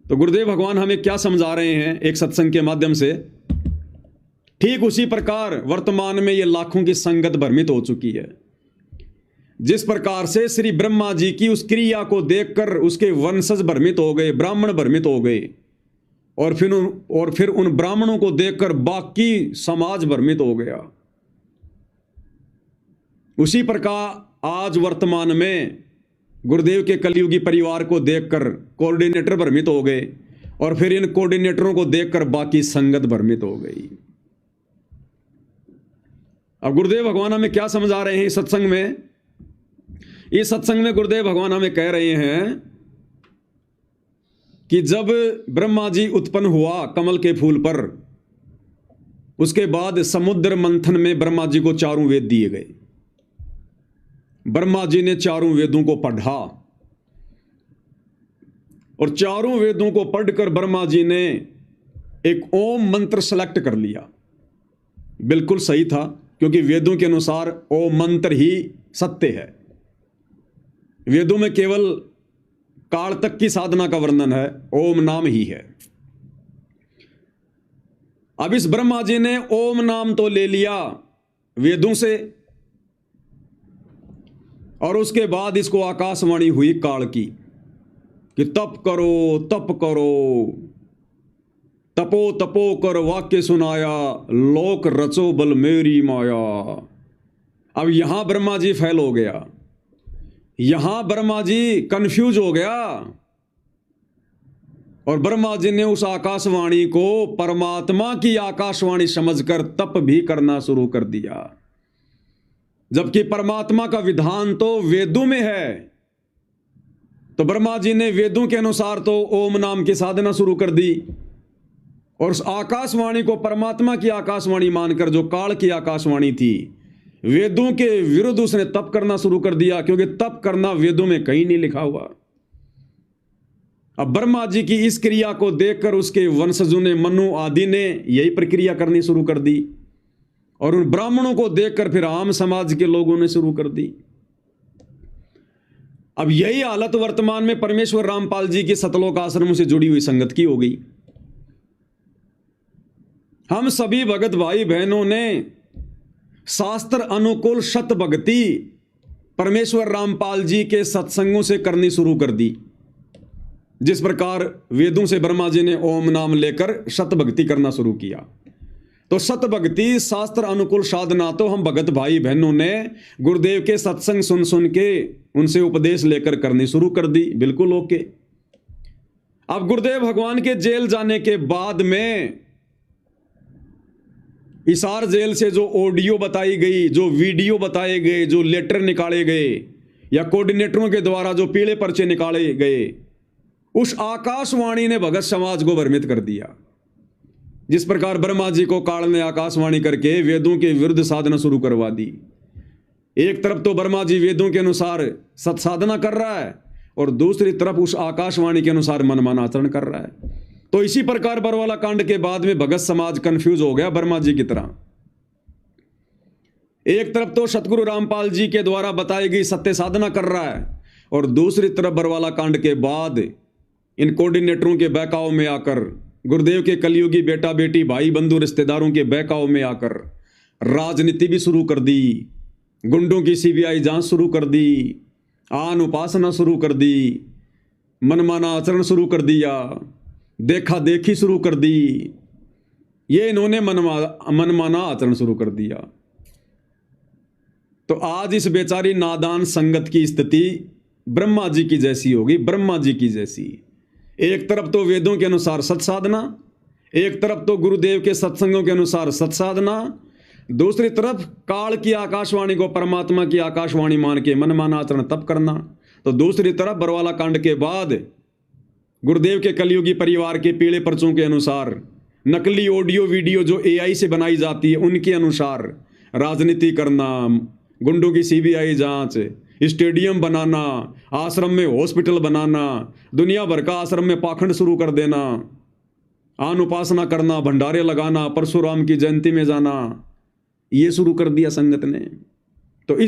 तो गुरुदेव भगवान हमें क्या समझा रहे हैं एक सत्संग के माध्यम से? ठीक उसी प्रकार वर्तमान में ये लाखों की संगत भ्रमित हो चुकी है। जिस प्रकार से श्री ब्रह्मा जी की उस क्रिया को देखकर उसके वंशज भ्रमित हो गए, ब्राह्मण भ्रमित हो गए, और फिर उन ब्राह्मणों को देखकर बाकी समाज भ्रमित हो गया। उसी प्रकार आज वर्तमान में गुरुदेव के कलयुगी परिवार को देखकर कोऑर्डिनेटर भ्रमित हो गए, और फिर इन कोऑर्डिनेटरों को देखकर बाकी संगत भ्रमित हो गई। अब गुरुदेव भगवान हमें क्या समझा रहे हैं इस सत्संग में? इस सत्संग में गुरुदेव भगवान हमें कह रहे हैं कि जब ब्रह्मा जी उत्पन्न हुआ कमल के फूल पर, उसके बाद समुद्र मंथन में ब्रह्मा जी को चारों वेद दिए गए। ब्रह्मा जी ने चारों वेदों को पढ़ा, और चारों वेदों को पढ़कर ब्रह्मा जी ने एक ओम मंत्र सेलेक्ट कर लिया। बिल्कुल सही था, क्योंकि वेदों के अनुसार ओम मंत्र ही सत्य है। वेदों में केवल काल तक की साधना का वर्णन है, ओम नाम ही है। अब इस ब्रह्मा जी ने ओम नाम तो ले लिया वेदों से, और उसके बाद इसको आकाशवाणी हुई काल की कि तप करो तप करो, तपो तपो कर वाक्य सुनाया, लोक रचो बल मेरी माया। अब यहां ब्रह्मा जी फेल हो गया, यहां ब्रह्मा जी कंफ्यूज हो गया, और ब्रह्मा जी ने उस आकाशवाणी को परमात्मा की आकाशवाणी समझकर तप भी करना शुरू कर दिया। जबकि परमात्मा का विधान तो वेदों में है, तो ब्रह्मा जी ने वेदों के अनुसार तो ओम नाम की साधना शुरू कर दी, और उस आकाशवाणी को परमात्मा की आकाशवाणी मानकर, जो काल की आकाशवाणी थी, वेदों के विरुद्ध उसने तप करना शुरू कर दिया, क्योंकि तप करना वेदों में कहीं नहीं लिखा हुआ। अब ब्रह्मा जी की इस क्रिया को देखकर उसके वंशजों ने, मनु आदि ने यही प्रक्रिया करनी शुरू कर दी, और उन ब्राह्मणों को देखकर फिर आम समाज के लोगों ने शुरू कर दी। अब यही हालत वर्तमान में परमेश्वर रामपाल जी के सतलोक आश्रम से जुड़ी हुई संगत की हो गई। हम सभी भगत भाई बहनों ने शास्त्र अनुकूल शत भक्ति परमेश्वर रामपाल जी के सत्संगों से करनी शुरू कर दी। जिस प्रकार वेदों से ब्रह्मा जी ने ओम नाम लेकर शत भक्ति करना शुरू किया, तो शत भक्ति शास्त्र अनुकूल साधना तो हम भगत भाई बहनों ने गुरुदेव के सत्संग सुन सुन के उनसे उपदेश लेकर करनी शुरू कर दी। बिल्कुल ओके। अब गुरुदेव भगवान के जेल जाने के बाद में हिसार जेल से जो ऑडियो बताई गई, जो वीडियो बताए गए, जो लेटर निकाले गए, या कोऑर्डिनेटरों के द्वारा जो पीले पर्चे निकाले गए, उस आकाशवाणी ने भगत समाज को भ्रमित कर दिया। जिस प्रकार ब्रह्मा जी को काल ने आकाशवाणी करके वेदों के विरुद्ध साधना शुरू करवा दी। एक तरफ तो ब्रह्मा जी वेदों के अनुसार सत्साधना कर रहा है, और दूसरी तरफ उस आकाशवाणी के अनुसार मनमाना आचरण कर रहा है। तो इसी प्रकार बरवाला कांड के बाद में भगत समाज कंफ्यूज हो गया ब्रह्मा जी की तरह। एक तरफ तो सतगुरु रामपाल जी के द्वारा बताई गई सत्य साधना कर रहा है, और दूसरी तरफ बरवाला कांड के बाद इन कोऑर्डिनेटरों के बहकाव में आकर, गुरुदेव के कलयुगी बेटा बेटी भाई बंधु रिश्तेदारों के बहकाव में आकर राजनीति भी शुरू कर दी, गुंडों की सीबीआई जांच शुरू कर दी, आन उपासना शुरू कर दी, मनमाना आचरण शुरू कर दिया, देखा देखी शुरू कर दी। ये इन्होंने मनमाना आचरण शुरू कर दिया। तो आज इस बेचारी नादान संगत की स्थिति ब्रह्मा जी की जैसी होगी, ब्रह्मा जी की जैसी। एक तरफ तो वेदों के अनुसार सत्साधना, एक तरफ तो गुरुदेव के सत्संगों के अनुसार सत्साधना, दूसरी तरफ काल की आकाशवाणी को परमात्मा की आकाशवाणी मान के मनमाना आचरण तप करना। तो दूसरी तरफ बरवाला कांड के बाद गुरुदेव के कलयुगी परिवार के पीले पर्चों के अनुसार नकली ऑडियो वीडियो जो एआई से बनाई जाती है उनके अनुसार राजनीति करना, गुंडों की सीबीआई जांच, स्टेडियम बनाना, आश्रम में हॉस्पिटल बनाना, दुनिया भर का आश्रम में पाखंड शुरू कर देना, आन उपासना करना, भंडारे लगाना, परशुराम की जयंती में जाना, ये शुरू कर दिया संगत ने। तो इस